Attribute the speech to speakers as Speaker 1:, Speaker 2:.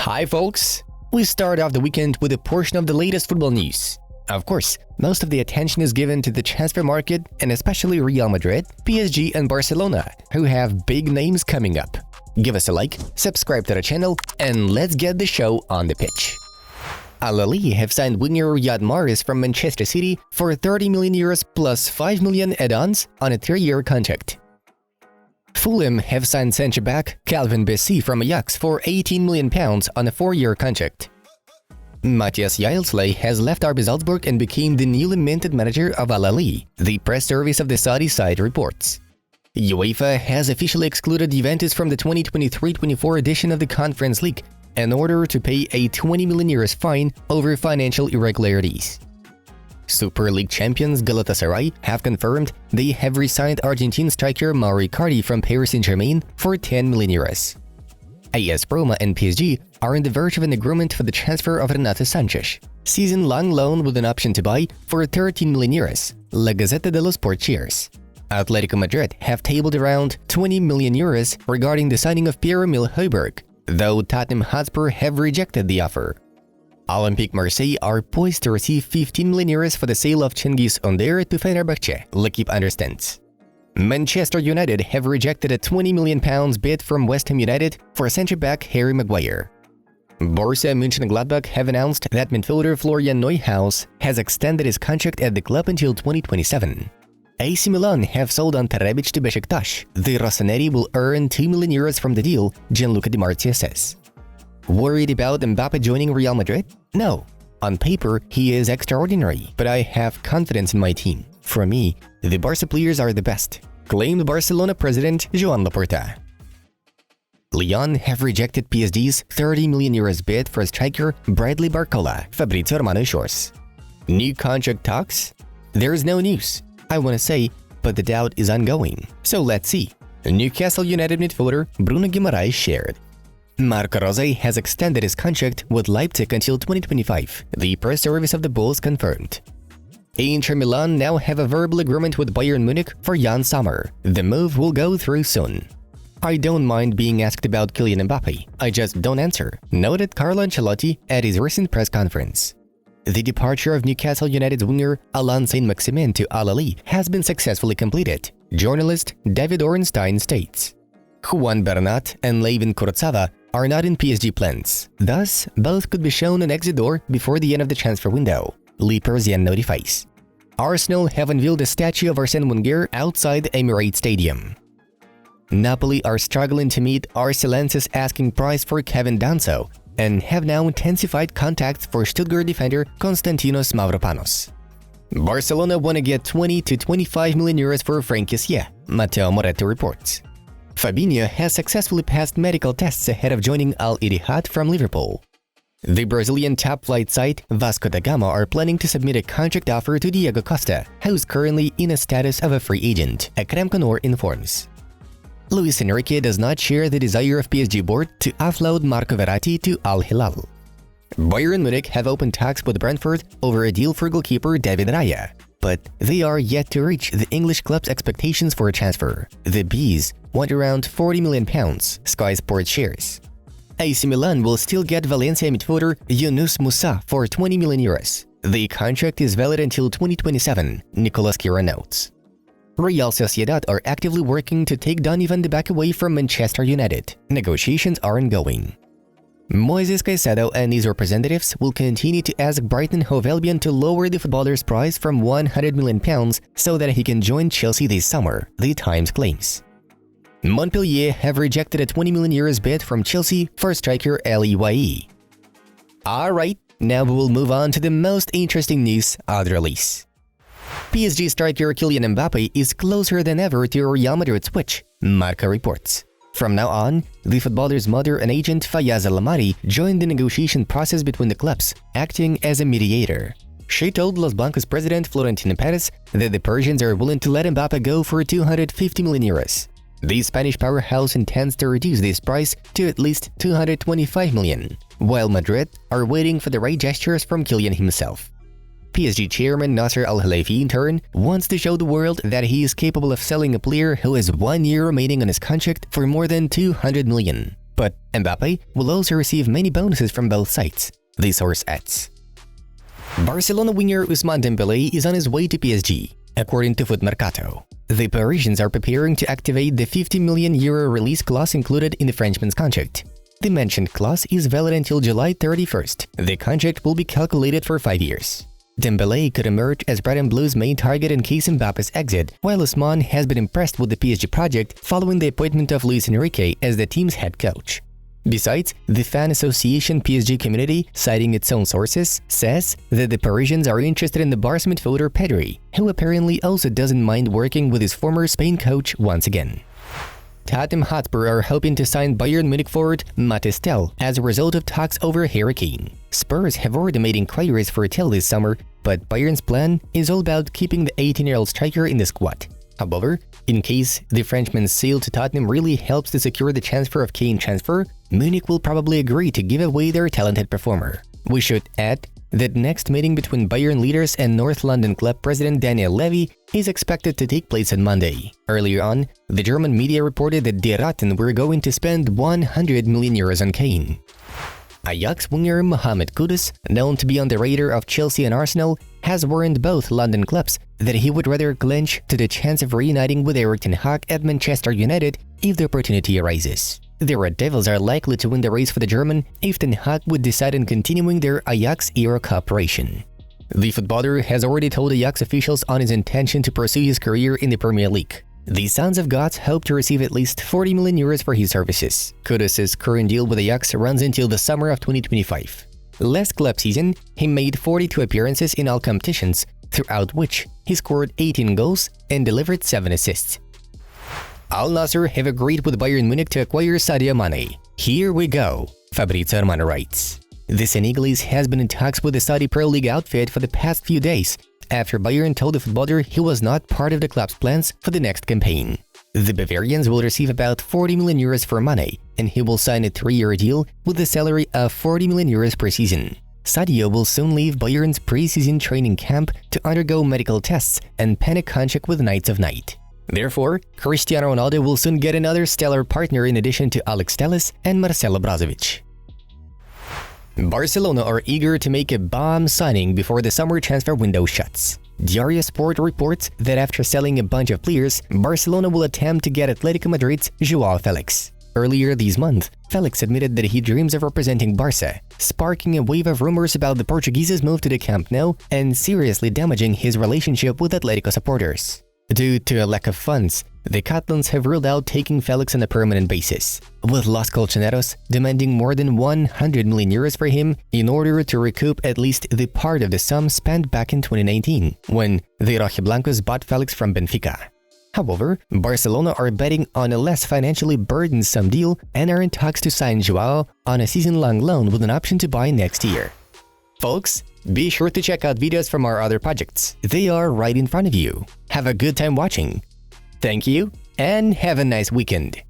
Speaker 1: Hi folks! We start off the weekend with a portion of the latest football news. Of course, most of the attention is given to the transfer market and especially Real Madrid, PSG and Barcelona, who have big names coming up. Give us a like, subscribe to the channel, and let's get the show on the pitch. Al Ahly have signed winger Riyad Mahrez from Manchester City for €30 million plus 5 million add-ons on a 3-year contract. Fulham have signed centre-back Calvin Bassey from Ajax for £18 million on a 4-year contract. Matthias Yilsley has left RB Salzburg and became the newly minted manager of Al Ahly, the press service of the Saudi side reports. UEFA has officially excluded Juventus from the 2023-24 edition of the Conference League in order to pay a €20 million fine over financial irregularities. Super League champions Galatasaray have confirmed they have re-signed Argentine striker Mauro Icardi from Paris Saint-Germain for €10 million. AS Roma and PSG are on the verge of an agreement for the transfer of Renato Sanchez, season-long loan with an option to buy for €13 million, La Gazzetta dello Sport shares. Atletico Madrid have tabled around €20 million regarding the signing of Pierre-Emile Højbjerg, though Tottenham Hotspur have rejected the offer. Olympique Marseille are poised to receive €15 million for the sale of Cengiz Under to Fenerbahce, L'Equipe understands. Manchester United have rejected a £20 million bid from West Ham United for centre-back Harry Maguire. Borussia Mönchengladbach have announced that midfielder Florian Neuhaus has extended his contract at the club until 2027. AC Milan have sold Ante Rebic to Besiktas. The Rossoneri will earn €2 million from the deal, Gianluca Di Marzio says. Worried about Mbappe joining Real Madrid? No. On paper, he is extraordinary, but I have confidence in my team. For me, the Barca players are the best, claimed Barcelona president Joan Laporta. Lyon have rejected PSG's €30 million bid for striker Bradley Barcola, Fabrizio Romano assures. New contract talks? There is no news, I want to say, but the doubt is ongoing. So let's see. Newcastle United midfielder Bruno Guimaraes shared. Marco Rose has extended his contract with Leipzig until 2025, the press service of the Bulls confirmed. Inter Milan now have a verbal agreement with Bayern Munich for Jan Sommer. The move will go through soon. I don't mind being asked about Kylian Mbappe, I just don't answer, noted Carlo Ancelotti at his recent press conference. The departure of Newcastle United's winger Alain Saint-Maximin to Al Ahly has been successfully completed, journalist David Ornstein states. Juan Bernat and Layvin Kurzawa are not in PSG plans, thus both could be shown an exit door before the end of the transfer window, Le Parisien notifies. Arsenal have unveiled a statue of Arsène Wenger outside the Emirates Stadium. Napoli are struggling to meet RC Lens's asking price for Kevin Danso and have now intensified contacts for Stuttgart defender Konstantinos Mavropanos. Barcelona want to get €20 to €25 million for Franck Kessié, Matteo Moretti reports. Fabinho has successfully passed medical tests ahead of joining Al Ittihad from Liverpool. The Brazilian top-flight side Vasco da Gama are planning to submit a contract offer to Diego Costa, who is currently in a status of a free agent, Ekrem Konur informs. Luis Enrique does not share the desire of PSG board to offload Marco Verratti to Al Hilal. Bayern Munich have opened talks with Brentford over a deal for goalkeeper David Raya, but they are yet to reach the English club's expectations for a transfer. The Bees want around £40 million, Sky Sports shares. AC Milan will still get Valencia midfielder Yunus Musa for €20 million. The contract is valid until 2027, Nicolas Kira notes. Real Sociedad are actively working to take Donny van de Beek away from Manchester United. Negotiations are ongoing. Moises Caicedo and his representatives will continue to ask Brighton Hove Albion to lower the footballer's price from £100 million so that he can join Chelsea this summer, The Times claims. Montpellier have rejected a €20 million bid from Chelsea for striker Ali Wahi. Alright, now we will move on to the most interesting news of the release. PSG striker Kylian Mbappe is closer than ever to a Real Madrid switch, Marca reports. From now on, the footballer's mother and agent Fayza Lamari joined the negotiation process between the clubs, acting as a mediator. She told Los Blancos president Florentino Perez that the Parisians are willing to let Mbappe go for €250 million. The Spanish powerhouse intends to reduce this price to at least €225 million, while Madrid are waiting for the right gestures from Kylian himself. PSG chairman Nasser Al-Khelaifi, in turn, wants to show the world that he is capable of selling a player who has 1 year remaining on his contract for more than €200 million. But Mbappe will also receive many bonuses from both sides, the source adds. Barcelona winger Ousmane Dembele is on his way to PSG, according to Foot Mercato. The Parisians are preparing to activate the €50 million release clause included in the Frenchman's contract. The mentioned clause is valid until July 31st. The contract will be calculated for 5 years. Dembele could emerge as Red and Blue's main target in case Mbappe's exit, while Ousmane has been impressed with the PSG project following the appointment of Luis Enrique as the team's head coach. Besides, the fan association PSG community, citing its own sources, says that the Parisians are interested in the Barca midfielder Pedri, who apparently also doesn't mind working with his former Spain coach once again. Tottenham Hotspur are hoping to sign Bayern Munich forward Mathys Tel as a result of talks over Harry Kane. Spurs have already made inquiries for Tel this summer, but Bayern's plan is all about keeping the 18-year-old striker in the squad. However, in case the Frenchman's sale to Tottenham really helps to secure the transfer of Kane transfer, Munich will probably agree to give away their talented performer. We should add that next meeting between Bayern leaders and North London club president Daniel Levy is expected to take place on Monday. Earlier on, the German media reported that Die Ratten were going to spend €100 million on Kane. Ajax winger Mohamed Kudus, known to be on the radar of Chelsea and Arsenal, has warned both London clubs that he would rather clinch to the chance of reuniting with Erik ten Hag at Manchester United if the opportunity arises. The Red Devils are likely to win the race for the German if ten Hag would decide on continuing their Ajax-era cooperation. The footballer has already told Ajax officials on his intention to pursue his career in the Premier League. The Sons of Gods hope to receive at least €40 million for his services. Kudus' current deal with Ajax runs until the summer of 2025. Last club season, he made 42 appearances in all competitions, throughout which he scored 18 goals and delivered 7 assists. Al Nassr have agreed with Bayern Munich to acquire Sadio Mane. Here we go, Fabrizio Romano writes. The Senegalese has been in talks with the Saudi Pro League outfit for the past few days, after Bayern told the footballer he was not part of the club's plans for the next campaign. The Bavarians will receive about €40 million for Mane, and he will sign a 3-year deal with a salary of €40 million per season. Sadio will soon leave Bayern's pre-season training camp to undergo medical tests and pen a contract with Knights of Night. Therefore, Cristiano Ronaldo will soon get another stellar partner in addition to Alex Telles and Marcelo Brozovic. Barcelona are eager to make a bomb signing before the summer transfer window shuts. Diario Sport reports that after selling a bunch of players, Barcelona will attempt to get Atletico Madrid's João Felix. Earlier this month, Felix admitted that he dreams of representing Barca, sparking a wave of rumors about the Portuguese's move to the Camp Nou and seriously damaging his relationship with Atletico supporters. Due to a lack of funds, the Catalans have ruled out taking Felix on a permanent basis, with Los Colchoneros demanding more than €100 million for him in order to recoup at least the part of the sum spent back in 2019, when the Los Blancos bought Felix from Benfica. However, Barcelona are betting on a less financially burdensome deal and are in talks to sign Joao on a season-long loan with an option to buy next year. Folks, be sure to check out videos from our other projects. They are right in front of you. Have a good time watching. Thank you, and have a nice weekend.